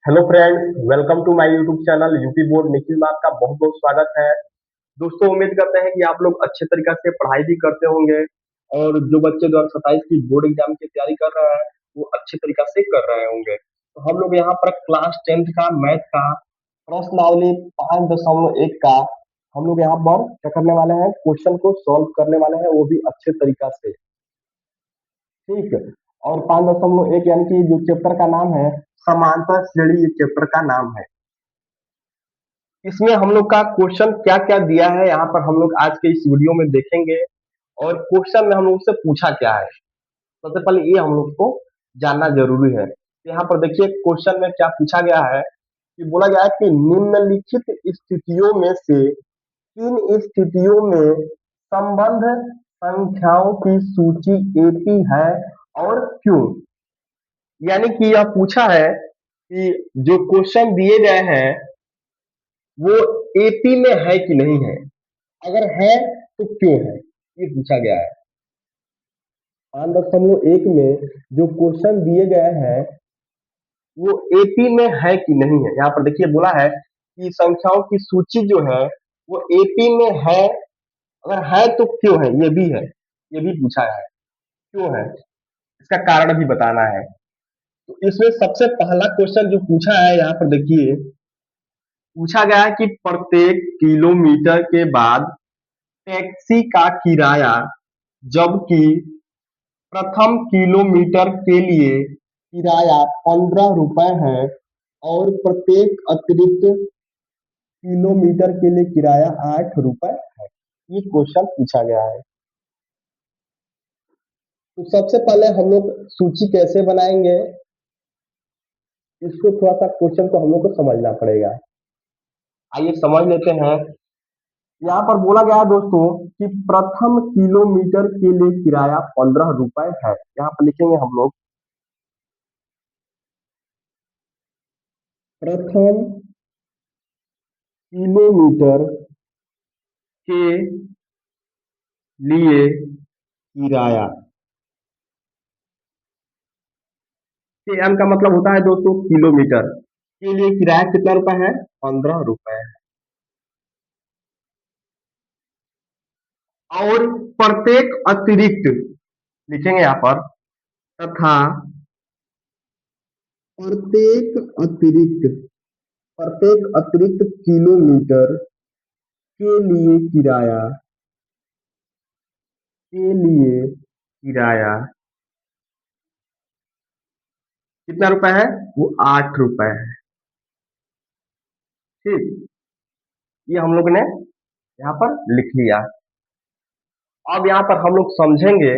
Hello friends, welcome to my YouTube channel UP board Nikhil में आपका बहुत बहुत स्वागत है। दोस्तों, उम्मीद करते हैं कि आप लोग अच्छे तरीके से पढ़ाई भी करते होंगे और जो बच्चे 2027 की बोर्ड एग्जाम की तैयारी कर रहे हैं वो अच्छे तरीके से कर रहे होंगे। तो हम लोग यहाँ पर क्लास 10th का मैथ का प्रश्नावली 5.1 का हम लोग यहाँ पर क्या करने वाले हैं, क्वेश्चन को सॉल्व करने वाले हैं, वो भी अच्छे तरीका से। ठीक है। और 5.1 यानी कि जो चैप्टर का नाम है समांतर श्रेणी, ये चैप्टर का नाम है। इसमें हम लोग का क्वेश्चन क्या क्या दिया है यहाँ पर हम लोग आज के इस वीडियो में देखेंगे। और क्वेश्चन में हम लोग से पूछा क्या है, सबसे पहले ये हम लोग को जानना जरूरी है। तो यहाँ पर देखिए क्वेश्चन में क्या पूछा गया है कि बोला गया है कि निम्नलिखित स्थितियों में से किन स्थितियों में संबंध संख्याओं की सूची एपी है और क्यों। यानी कि यह पूछा है कि जो क्वेश्चन दिए गए हैं वो एपी में है कि नहीं है, अगर है तो क्यों है, ये पूछा गया है। 5.1 में जो क्वेश्चन दिए गए हैं वो एपी में है कि नहीं है। यहाँ पर देखिए बोला है कि संख्याओं की सूची जो है वो एपी में है, अगर है तो क्यों है, ये भी है, ये भी पूछा है क्यों है, इसका कारण भी बताना है। तो इसमें सबसे पहला क्वेश्चन जो पूछा है यहाँ पर देखिए, पूछा गया है कि प्रत्येक किलोमीटर के बाद टैक्सी का किराया जबकि प्रथम किलोमीटर के लिए किराया 15 रुपए है और प्रत्येक अतिरिक्त किलोमीटर के लिए किराया 8 रुपए है, ये क्वेश्चन पूछा गया है। तो सबसे पहले हम लोग सूची कैसे बनाएंगे, इसको थोड़ा सा क्वेश्चन को हम लोग को समझना पड़ेगा। आइए समझ लेते हैं। यहाँ पर बोला गया है दोस्तों कि प्रथम किलोमीटर के लिए किराया 15 रुपए है। यहाँ पर लिखेंगे हम लोग प्रथम किलोमीटर के लिए किराया, के एम का मतलब होता है दोस्तों किलोमीटर के लिए किराया कितना रुपए है, 15 रुपए है। और प्रत्येक अतिरिक्त लिखेंगे यहाँ पर, तथा प्रत्येक अतिरिक्त प्रत्येक अतिरिक्त किलोमीटर के लिए किराया के लिए किराया कितना रुपए है, वो 8 रुपए है। ठीक, ये हम लोग ने यहाँ पर लिख लिया। अब यहाँ पर हम लोग समझेंगे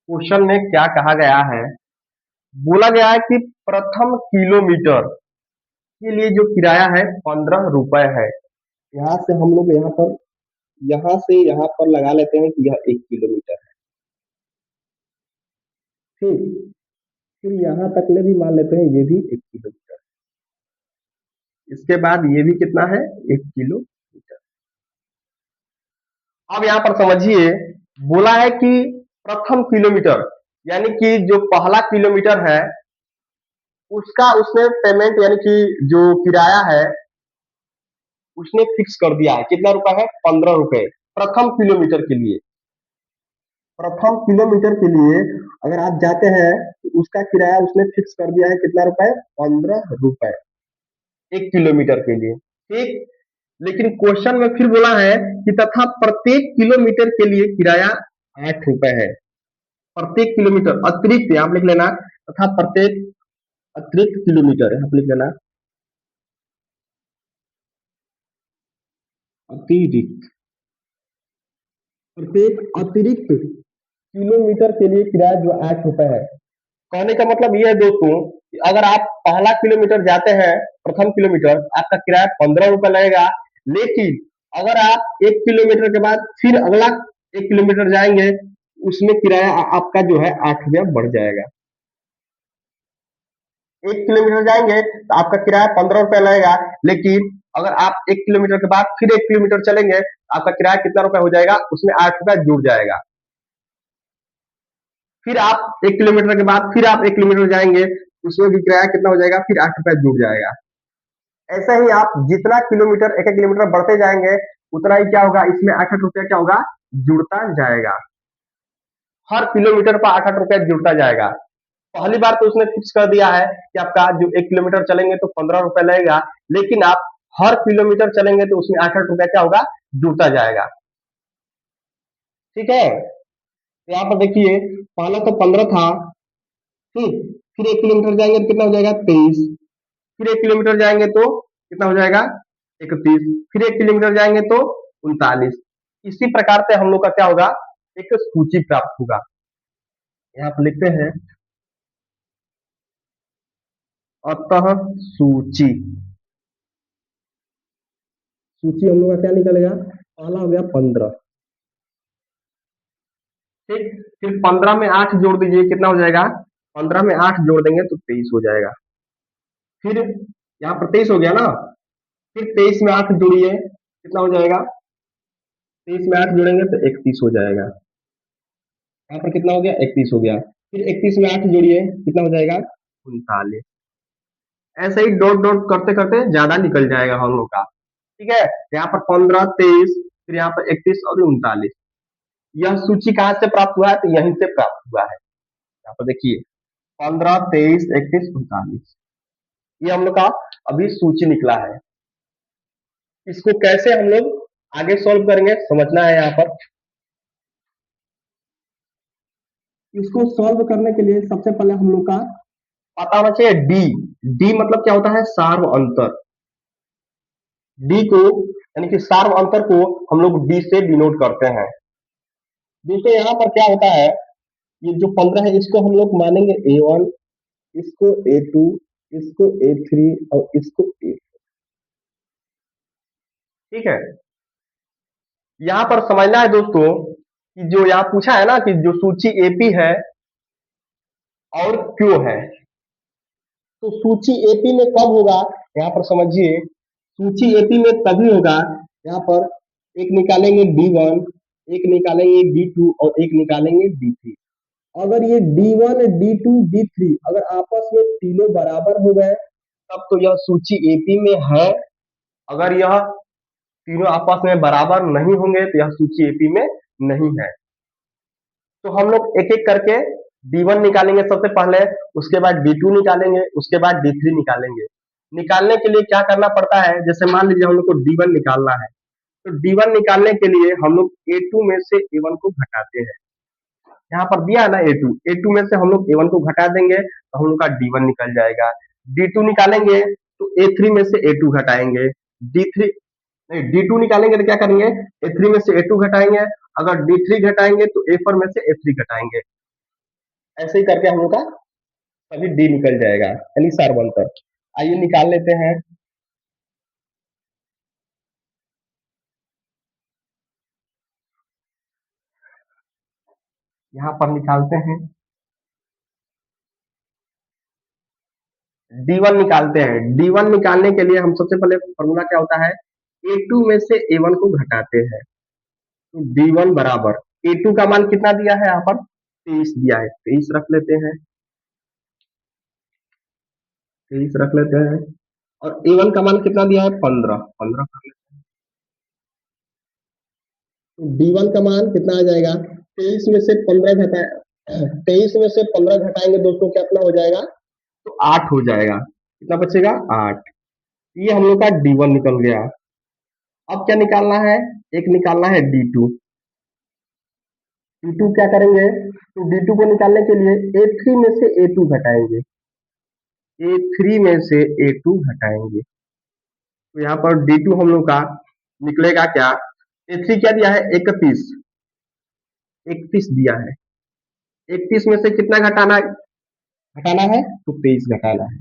क्वेश्चन में क्या कहा गया है। बोला गया है कि प्रथम किलोमीटर के लिए जो किराया है 15 रुपए है। यहाँ से हम लोग यहाँ से यहाँ पर लगा लेते हैं कि यह 1 किलोमीटर है। ठीक, फिर यहाँ तक ले भी मान लेते हैं ये भी 1 किलोमीटर। इसके बाद ये भी कितना है, 1 किलोमीटर। अब यहाँ पर समझिए, बोला है कि प्रथम किलोमीटर यानी कि जो पहला किलोमीटर है उसका उसने पेमेंट यानी कि जो किराया है उसने फिक्स कर दिया है, कितना रुपए है, 15 रुपए प्रथम किलोमीटर के लिए। प्रथम किलोमीटर के लिए अगर आप जाते हैं तो उसका किराया उसने फिक्स कर दिया है, कितना रुपए, 15 रुपए 1 किलोमीटर के लिए। ठीक, लेकिन क्वेश्चन में फिर बोला है कि तथा प्रत्येक किलोमीटर के लिए किराया 8 रुपए है। प्रत्येक किलोमीटर अतिरिक्त यहाँ लिख लेना, तथा प्रत्येक अतिरिक्त किलोमीटर यहाँ लिख लेना, अतिरिक्त प्रत्येक अतिरिक्त किलोमीटर के लिए किराया जो 8 रुपए है। कहने का मतलब यह है दोस्तों कि अगर आप पहला किलोमीटर जाते हैं, प्रथम किलोमीटर आपका किराया 15 रुपए लगेगा, लेकिन अगर आप 1 किलोमीटर के बाद फिर अगला 1 किलोमीटर जाएंगे उसमें किराया आपका जो है 8 रुपया बढ़ जाएगा। 1 किलोमीटर जाएंगे तो आपका किराया 15 रुपया लगेगा, लेकिन अगर आप 1 किलोमीटर के बाद फिर 1 किलोमीटर चलेंगे आपका किराया कितना रुपया हो जाएगा, उसमें 8 रुपया जुड़ जाएगा। फिर आप 1 किलोमीटर के बाद फिर आप 1 किलोमीटर जाएंगे, उसमें भी किराया कितना हो जाएगा, फिर 8 रुपया जुड़ जाएगा। ऐसा ही आप जितना किलोमीटर, एक एक किलोमीटर बढ़ते जाएंगे, उतना ही क्या होगा, इसमें 8 8 रुपया क्या होगा, जुड़ता जाएगा। हर किलोमीटर पर 8 8 रुपया जुड़ता जाएगा। पहली बार तो उसने फिक्स कर दिया है कि आपका जो 1 किलोमीटर चलेंगे तो 15 रुपया लगेगा, लेकिन आप हर किलोमीटर चलेंगे तो उसमें 8 8 रुपया क्या होगा, जुड़ता जाएगा। ठीक है, तो यहाँ पर देखिए, पहला तो 15 था, ठीक, फिर 1 किलोमीटर जाएंगे तो कितना हो जाएगा, 23, फिर 1 किलोमीटर जाएंगे तो कितना हो जाएगा, 31, फिर 1 किलोमीटर जाएंगे तो 39। इसी प्रकार से हम लोग का क्या होगा, एक सूची प्राप्त होगा। यहाँ पर लिखते हैं अतः सूची, सूची हम लोग का क्या निकलेगा, पहला हो गया 15, ठीक, फिर 15 में 8 जोड़ दीजिए, कितना हो जाएगा, 15 में 8 जोड़ देंगे तो 23 हो जाएगा। फिर यहाँ पर 23 हो गया ना, फिर 23 में 8 जोड़िए, कितना हो जाएगा, 23 में 8 जोड़ेंगे तो 31 हो जाएगा। यहाँ पर कितना हो गया, 31 हो गया। फिर 31 में 8 जोड़िए, कितना हो जाएगा, 39। ऐसे ही डॉट डॉट करते करते ज्यादा निकल जाएगा हम लोग का। ठीक है, यहाँ पर 15, 23, फिर यहाँ पर 31 और 39। यह सूची कहाँ से प्राप्त हुआ है, तो यहीं से प्राप्त हुआ है। यहाँ पर देखिए, 15, 23, 31, 39, ये हम लोग का अभी सूची निकला है। इसको कैसे हम लोग आगे सॉल्व करेंगे, समझना है यहाँ पर। इसको सॉल्व करने के लिए सबसे पहले हम लोग का पता होना चाहिए डी। डी मतलब क्या होता है, सार्व अंतर। डी को यानी कि सार्व अंतर को हम लोग डी से डिनोट करते हैं। दोस्तों यहाँ पर क्या होता है, ये जो 15 है इसको हम लोग मानेंगे A1, इसको A2, इसको A3 और इसको A। ठीक है, यहाँ पर समझना है दोस्तों कि जो यहाँ पूछा है ना कि जो सूची एपी है और क्यों है, तो सूची एपी में कब होगा, यहाँ पर समझिए, सूची एपी में तभी होगा, यहाँ पर एक निकालेंगे D1, एक निकालेंगे D2 और एक निकालेंगे D3। अगर ये D1, D2, D3 अगर आपस में तीनों बराबर हो गए तब तो यह सूची एपी में है। अगर यह तीनों आपस में बराबर नहीं होंगे तो यह सूची एपी में नहीं है। तो हम लोग एक एक करके D1 निकालेंगे सबसे पहले, उसके बाद D2 निकालेंगे, उसके बाद D3 निकालेंगे। निकालने के लिए क्या करना पड़ता है, जैसे मान लीजिए हम लोग को D1 निकालना है, तो D1 निकालने के लिए हम लोग A2 में से A1 को घटाते हैं। यहाँ पर दिया है ना A2, A2 में से हम लोग A1 को घटा देंगे तो हम लोग का D1 निकल जाएगा। D2 निकालेंगे तो A3 में से A2 घटाएंगे, D3 नहीं, D2 निकालेंगे तो क्या करेंगे, A3 में से A2 घटाएंगे, अगर D3 घटाएंगे तो A4 में से A3 घटाएंगे। ऐसे ही करके हम लोग का सभी डी निकल जाएगा, यानी सार्वंतर। आइए निकाल लेते हैं। यहाँ पर निकालते हैं, D1 निकालते हैं। D1 निकालने के लिए हम सबसे पहले फॉर्मूला क्या होता है, A2 में से A1 को घटाते हैं, तो D1 बराबर A2 का मान कितना दिया है, यहाँ पर 23 दिया है, 23 रख लेते हैं, 23 रख लेते हैं। और A1 का मान कितना दिया है, 15, 15 कर लेते हैं। D1 का मान कितना आ जाएगा, 23 में से 15 घटा 23 में से 15 घटाएंगे दोस्तों, कितना हो जाएगा, तो 8 हो जाएगा। कितना बचेगा, 8। ये हम लोग का D1 निकल गया। अब क्या निकालना है, एक निकालना है D2। D2 क्या करेंगे, तो D2 को निकालने के लिए A3 में से A2 घटाएंगे, A3 में से A2 घटाएंगे, तो यहाँ पर D2 हम लोग का निकलेगा क्या, A3 क्या दिया है, 31, 31 दिया है, 31 में से कितना घटाना है, तो 23 घटाना है।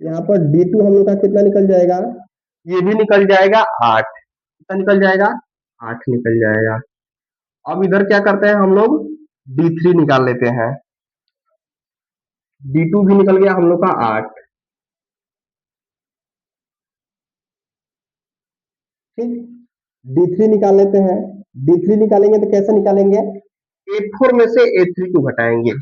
यहाँ पर D2 हम लोग का कितना निकल जाएगा, ये भी निकल जाएगा 8। कितना निकल जाएगा, 8 निकल जाएगा। अब इधर क्या करते हैं हम लोग, D3 निकाल लेते हैं। D2 भी निकल गया हम लोग का 8। ठीक, D3 निकाल लेते हैं। D3 निकालेंगे तो कैसे निकालेंगे, A4 में से A3 को घटाएंगे,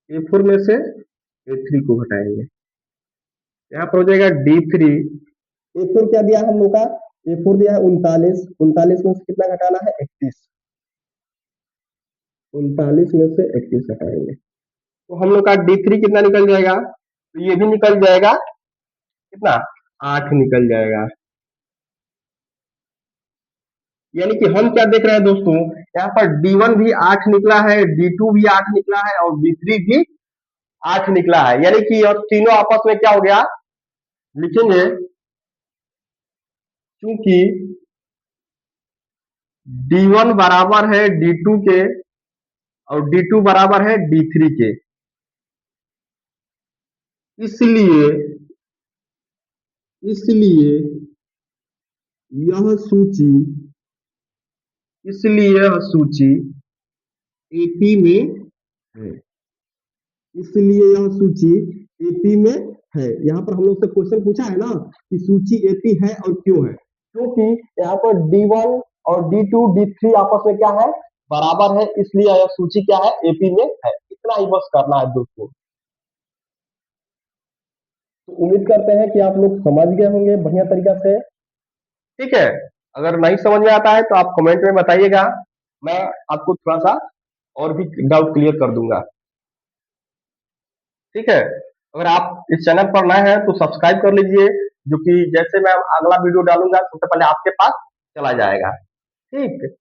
A4 में से A3 को घटाएंगे, यहाँ पर हो जाएगा D3। A4 क्या दिया हम लोग का, A4 दिया है 39, 39 में से कितना घटाना है 31, 39 में से 31 घटाएंगे तो हम लोग का D3 कितना निकल जाएगा, तो ये भी निकल जाएगा कितना, 8 निकल जाएगा। यानी कि हम क्या देख रहे हैं दोस्तों, यहाँ पर D1 भी 8 निकला है, D2 भी 8 निकला है और D3 भी 8 निकला है। यानी कि और तीनों आपस में क्या हो गया, लिखेंगे क्योंकि D1 बराबर है D2 के और D2 बराबर है D3 के, इसलिए इसलिए यह सूची इसलिए यह सूची एपी में है, इसलिए यह सूची एपी में है। यहाँ पर हम लोग से क्वेश्चन पूछा है ना कि सूची एपी है और क्यों है, क्योंकि यहाँ पर D1 और D2 D3 आपस में क्या है, बराबर है, इसलिए यह सूची क्या है, एपी में है। इतना ही बस करना है दोस्तों। तो उम्मीद करते हैं कि आप लोग समझ गए होंगे बढ़िया तरीका से। ठीक है, अगर नहीं समझ में आता है तो आप कमेंट में बताइएगा, मैं आपको थोड़ा सा और भी डाउट क्लियर कर दूंगा। ठीक है, अगर आप इस चैनल पर नए हैं तो सब्सक्राइब कर लीजिए, जो कि जैसे मैं अगला वीडियो डालूंगा सबसे पहले आपके पास चला जाएगा। ठीक।